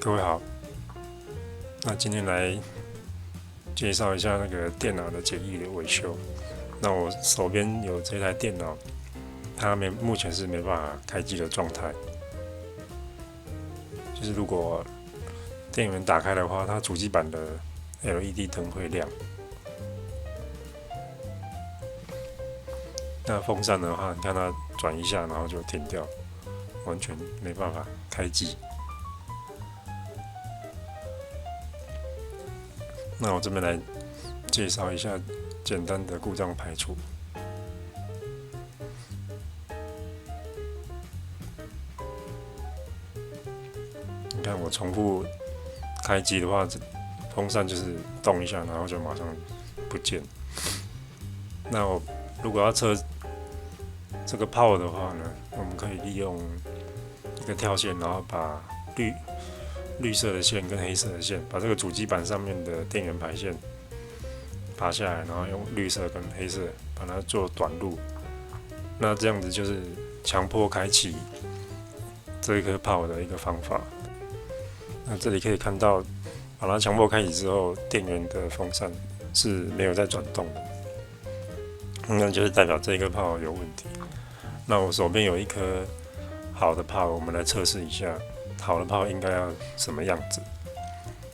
各位好，那今天来介绍一下那个电脑的简易的维修。那我手边有这台电脑，它目前是没办法开机的状态。就是如果电源打开的话，它主机板的 LED 灯会亮。那风扇的话，你看它转一下，然后就停掉，完全没办法开机。那我这边来介绍一下简单的故障排除。你看我重复开机的话，风扇就是动一下，然后就马上不见。那我如果要测这个 power 的话呢，我们可以利用一个跳线，然后把绿色的线跟黑色的线，把这个主机板上面的电源排线拔下来，然后用绿色跟黑色把它做短路。那这样子就是强迫开启这一颗 power 的一个方法。那这里可以看到，把它强迫开启之后，电源的风扇是没有在转动的，那就是代表这一颗 power 有问题。那我手边有一颗好的 power，我们来测试一下。好的炮应该要什么样子？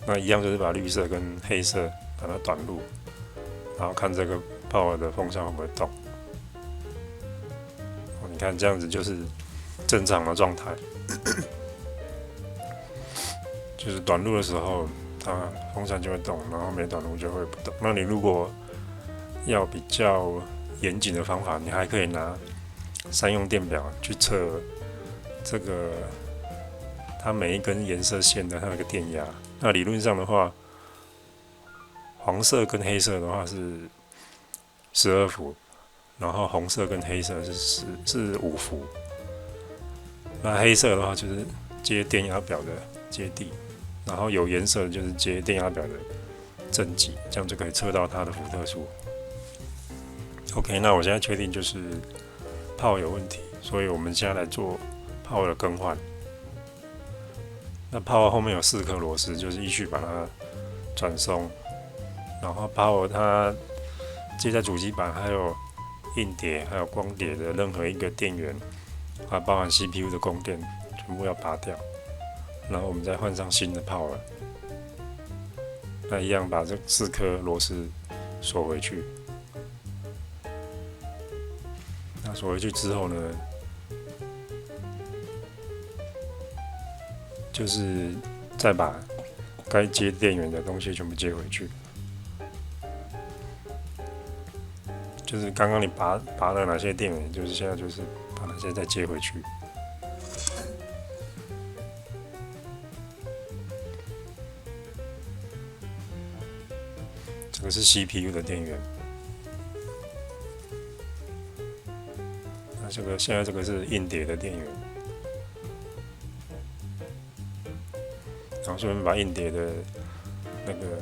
那一样就是把绿色跟黑色把它短路，然后看这个炮的风扇会不会动。你看这样子就是正常的状态，就是短路的时候，它风扇就会动，然后没短路就会不动。那你如果要比较严谨的方法，你还可以拿三用电表去测这个。它每一根颜色线的它那个电压，那理论上的话，黄色跟黑色的话是12伏，然后红色跟黑色是5伏，那黑色的话就是接电压表的接地，然后有颜色的就是接电压表的正极，这样就可以测到它的伏特数。OK， 那我现在确定就是炮有问题，所以我们现在来做炮的更换。那 power 后面有4颗螺丝，就是依序把它转松，然后 power 它接在主机板，还有硬碟，还有光碟的任何一个电源，还包含 CPU 的供电，全部要拔掉，然后我们再换上新的 power。那一样把这4颗螺丝锁回去。那锁回去之后呢？就是再把该接电源的东西全部接回去，就是刚刚你拔了哪些电源，就是现在就是把那些再接回去。这个是 CPU 的电源，那现在这个是硬碟的电源。然后顺便把硬碟的那个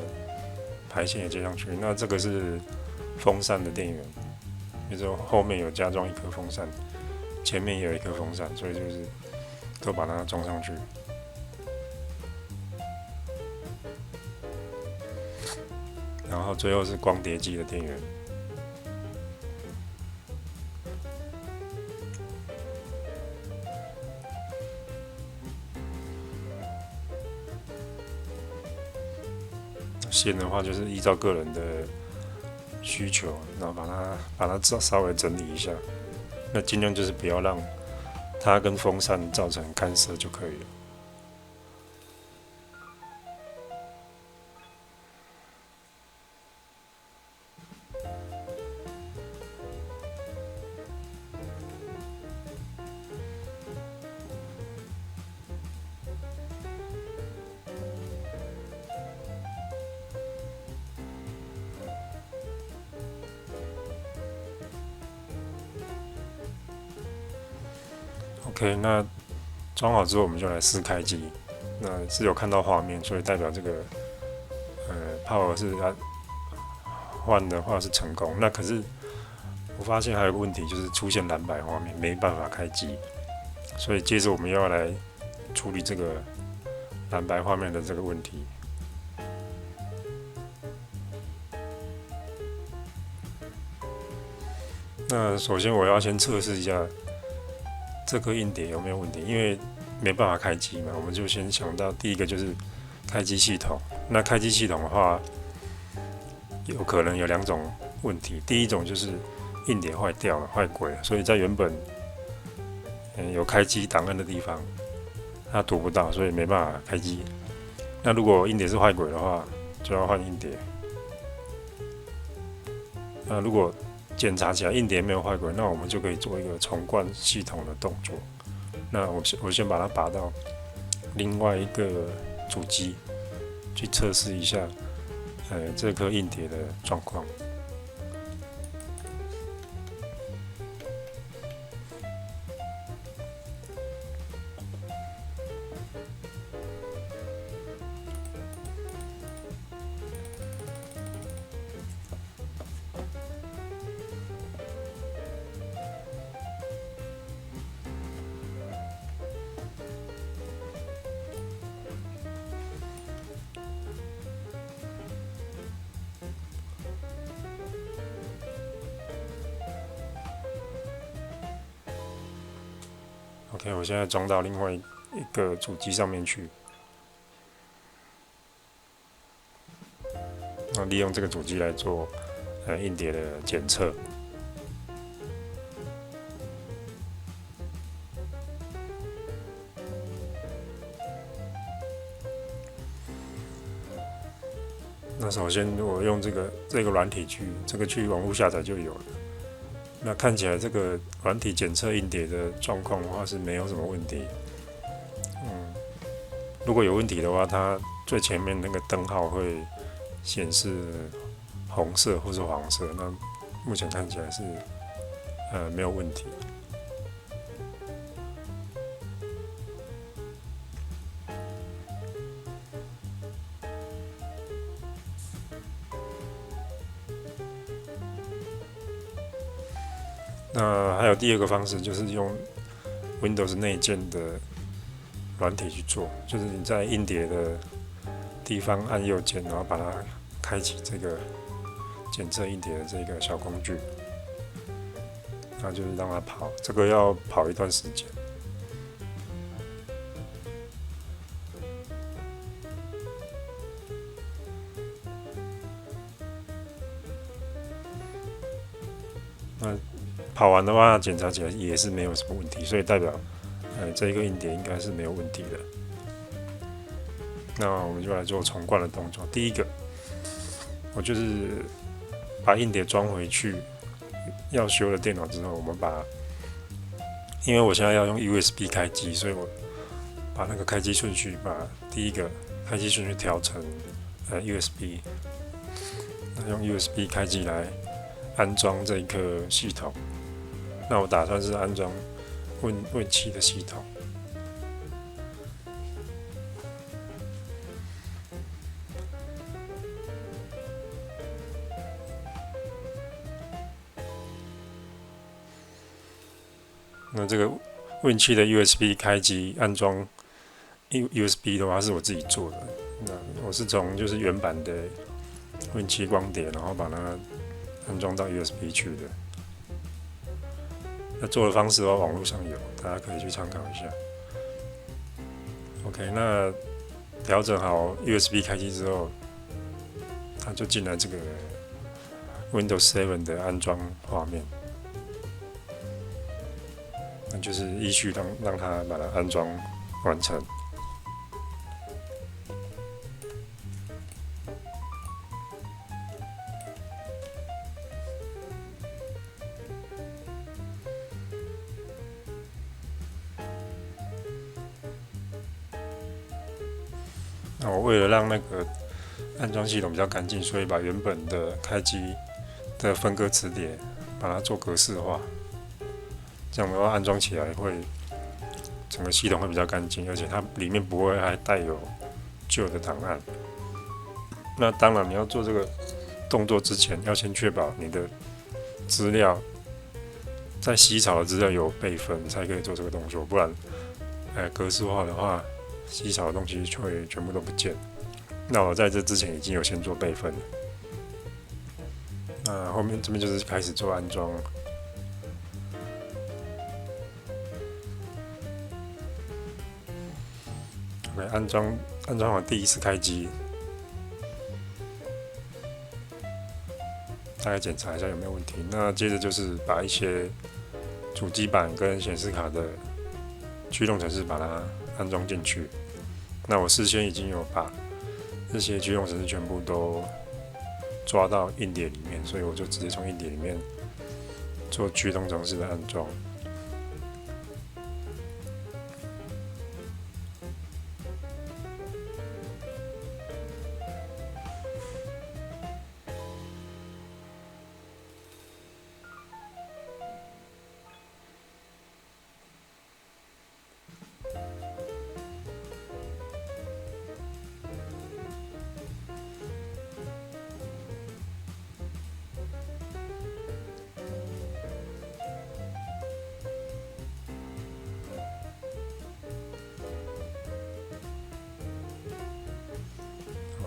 排线也接上去。那这个是风扇的电源，就是后面有加装一颗风扇，前面也有一颗风扇，所以就是都把它装上去。然后最后是光碟机的电源。线的话就是依照个人的需求，然后把它稍微整理一下，那尽量就是不要让它跟风扇造成干涉就可以了。OK， 那装好之后我们就来试开机。那是有看到画面，所以代表这个power 是换的话是成功。那可是我发现还有个问题，就是出现蓝白画面，没办法开机。所以接着我们要来处理这个蓝白画面的这个问题。那首先我要先测试一下这颗硬碟有没有问题，因为没办法开机嘛，我们就先想到第一个就是开机系统。那开机系统的话，有可能有2种问题，第一种就是硬碟坏掉了、坏轨了，所以在原本有开机档案的地方，它读不到，所以没办法开机。那如果硬碟是坏轨的话，就要换硬碟。那如果检查起来硬碟没有坏轨，那我们就可以做一个重灌系统的动作。那我先把它拔到另外一个主机去测试一下，这颗硬碟的状况。OK， 我现在装到另外一个主机上面去，那利用这个主机来做硬碟的检测。那首先我用这个软体去网络下载就有了。那看起来这个软体检测硬碟的状况的话是没有什么问题。如果有问题的话，它最前面那个灯号会显示红色或是黄色。那目前看起来是没有问题。那还有第二个方式，就是用 Windows 内建的软体去做，就是你在硬碟的地方按右键，然后把它开启这个检测硬碟的这个小工具，那就是让它跑，这个要跑一段时间。那跑完的话，检查起来也是没有什么问题，所以代表，这一个硬碟应该是没有问题的。那我们就来做重灌的动作。第一个，我就是把硬碟装回去要修的电脑之后，我们因为我现在要用 USB 开机，所以我把那个开机顺序，把第一个开机顺序调成USB， 那用 USB 开机来安装这一颗系统。那我打算是安装Win 7的系统。那这个 Win 7的 USB 开机安装 USB 的话是我自己做的。那我是从就是原版的 Win 7光碟，然后把它安装到 USB 去的。那做的方式的话，网络上有，大家可以去参考一下。OK， 那调整好 USB 开机之后，它就进来这个 Windows 7的安装画面。那就是依序让它把它安装完成。那我为了让那个安装系统比较干净，所以把原本的开机的分割磁碟把它做格式化。这样的话，安装起来会整个系统会比较干净，而且它里面不会还带有旧的档案。那当然，你要做这个动作之前，要先确保你的资料在洗草的资料有备份，才可以做这个动作。不然，格式化的话，稀少的东西就会全部都不见。那我在这之前已经有先做备份了，那后面这边就是开始做安装。OK， 安装完第一次开机，大概检查一下有没有问题。那接着就是把一些主机板跟显示卡的驱动程式把它安装进去。那我事先已经有把这些驱动程式全部都抓到硬碟里面，所以我就直接从硬碟里面做驱动程式的安装。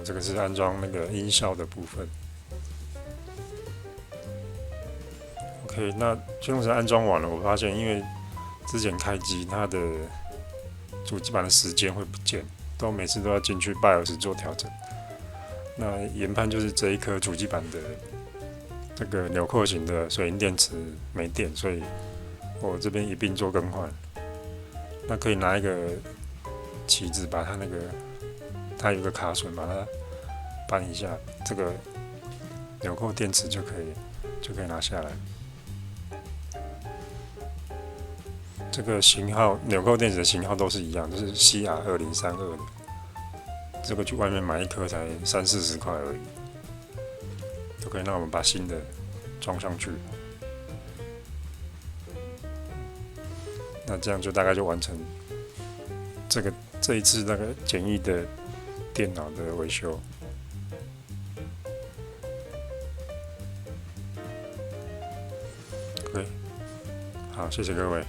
这个是安装那个音效的部分。OK， 那驱动程式安装完了，我发现因为之前开机它的主机板的时间会不见，每次都要进去 BIOS 做调整。那研判就是这一颗主机板的这个纽扣型的水银电池没电，所以我这边一并做更换。那可以拿一个旗子把它它有个卡榫，把它扳一下，这个纽扣电池就可以拿下来。这个型号纽扣电池的型号都是一样，都是 CR2032的。这个去外面买一颗才30-40块而已。OK， 那我们把新的装上去。那这样就大概就完成这一次那个简易的电脑的维修。OK， 好，谢谢各位。